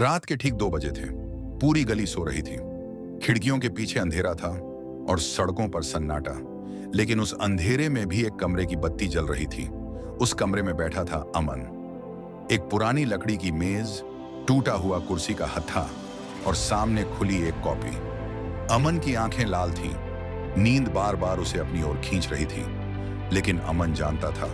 रात के ठीक 2 बजे थे। पूरी गली सो रही थी। खिड़कियों के पीछे अंधेरा था और सड़कों पर सन्नाटा। लेकिन उस अंधेरे में भी एक कमरे की बत्ती जल रही थी। उस कमरे में बैठा था अमन। एक पुरानी लकड़ी की मेज, टूटा हुआ कुर्सी का हत्था और सामने खुली एक कॉपी। अमन की आंखें लाल थीं। नींद बार बार उसे अपनी ओर खींच रही थी। लेकिन अमन जानता था,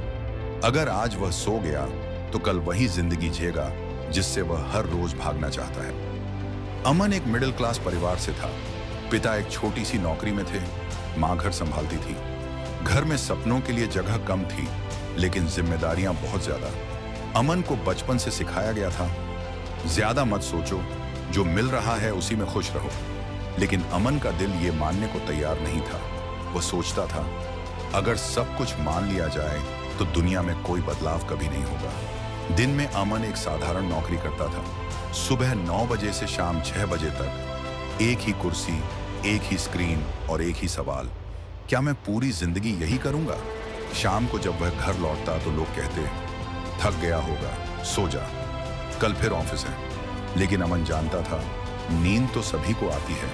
अगर आज वह सो गया तो कल वही जिंदगी जिएगा जिससे वह हर रोज भागना चाहता है। अमन एक मिडिल क्लास परिवार से था। पिता एक छोटी सी नौकरी में थे, माँ घर संभालती थी। घर में सपनों के लिए जगह कम थी, लेकिन जिम्मेदारियां बहुत ज्यादा। अमन को बचपन से सिखाया गया था, ज्यादा मत सोचो, जो मिल रहा है उसी में खुश रहो। लेकिन अमन का दिल ये मानने को तैयार नहीं था। वह सोचता था, अगर सब कुछ मान लिया जाए तो दुनिया में कोई बदलाव कभी नहीं होगा। दिन में अमन एक साधारण नौकरी करता था। सुबह 9 बजे से शाम 6 बजे तक एक ही कुर्सी, एक ही स्क्रीन और एक ही सवाल, क्या मैं पूरी जिंदगी यही करूंगा? शाम को जब वह घर लौटता तो लोग कहते, थक गया होगा, सो जा, कल फिर ऑफिस है। लेकिन अमन जानता था, नींद तो सभी को आती है,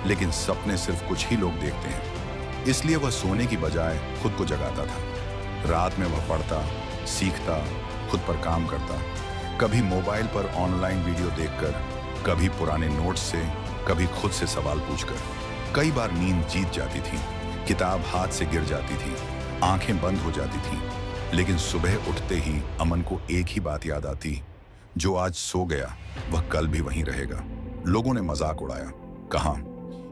लेकिन सपने सिर्फ कुछ ही लोग देखते हैं। इसलिए वह सोने की बजाय खुद को जगाता था। रात में वह पढ़ता, सीखता, खुद पर काम करता। कभी मोबाइल पर ऑनलाइन वीडियो देखकर, कभी पुराने नोट्स से, कभी खुद से सवाल पूछकर। कई बार नींद जीत जाती थी, किताब हाथ से गिर जाती थी, आंखें बंद हो जाती थी। लेकिन सुबह उठते ही अमन को एक ही बात याद आती, जो आज सो गया वह कल भी वहीं रहेगा। लोगों ने मजाक उड़ाया, कहा,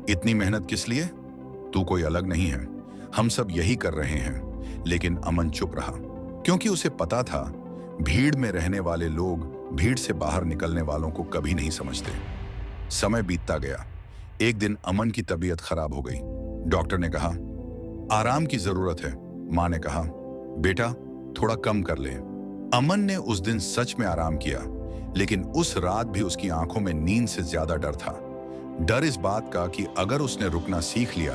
इतनी मेहनत किस लिए? तू कोई अलग नहीं है, हम सब यही कर रहे हैं। लेकिन अमन चुप रहा, क्योंकि उसे पता था, भीड़ में रहने वाले लोग भीड़ से बाहर निकलने वालों को कभी नहीं समझते। समय बीतता गया। एक दिन अमन की तबीयत खराब हो गई। डॉक्टर ने कहा, आराम की जरूरत है। माँ ने कहा, बेटा थोड़ा कम कर ले। अमन ने उस दिन सच में आराम किया, लेकिन उस रात भी उसकी आंखों में नींद से ज्यादा डर था। डर इस बात का कि अगर उसने रुकना सीख लिया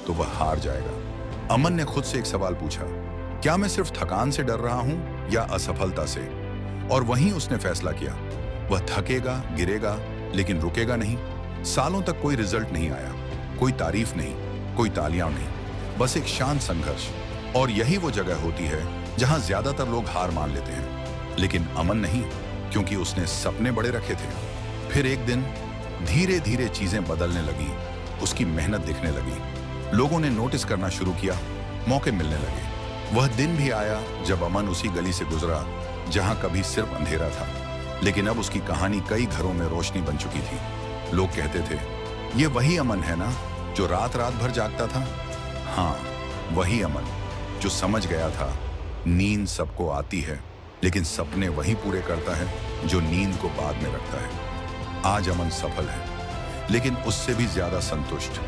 तो वह हार जाएगा। अमन ने खुद से एक सवाल पूछा, क्या मैं सिर्फ थकान से डर रहा हूं या असफलता से? और वहीं उसने फैसला किया, वह थकेगा, गिरेगा, लेकिन रुकेगा नहीं। सालों तक कोई रिजल्ट नहीं आया, कोई तारीफ नहीं, कोई तालियां नहीं, बस एक शांत संघर्ष। और यही वो जगह होती है जहां ज्यादातर लोग हार मान लेते हैं, लेकिन अमन नहीं, क्योंकि उसने सपने बड़े रखे थे। फिर एक दिन धीरे धीरे चीजें बदलने लगी, उसकी मेहनत दिखने लगी। लोगों ने नोटिस करना शुरू किया, मौके मिलने लगे। वह दिन भी आया जब अमन उसी गली से गुजरा जहां कभी सिर्फ अंधेरा था, लेकिन अब उसकी कहानी कई घरों में रोशनी बन चुकी थी। लोग कहते थे, ये वही अमन है ना जो रात रात भर जागता था? हाँ, वही अमन जो समझ गया था, नींद सबको आती है, लेकिन सपने वही पूरे करता है जो नींद को बाद में रखता है। आज अमन सफल है, लेकिन उससे भी ज्यादा संतुष्ट,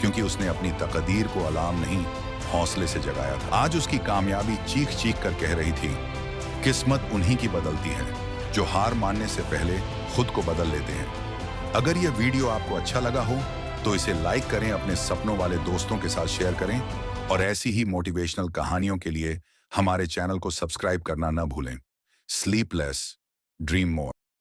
क्योंकि उसने अपनी तकदीर को अलार्म नहीं, हौसले से जगाया था। आज उसकी कामयाबी चीख चीख कर कह रही थी, किस्मत उन्हीं की बदलती है जो हार मानने से पहले खुद को बदल लेते हैं। अगर यह वीडियो आपको अच्छा लगा हो तो इसे लाइक करें, अपने सपनों वाले दोस्तों के साथ शेयर करें, और ऐसी ही मोटिवेशनल कहानियों के लिए हमारे चैनल को सब्सक्राइब करना न भूलें। स्लीप लेस, ड्रीम मोर।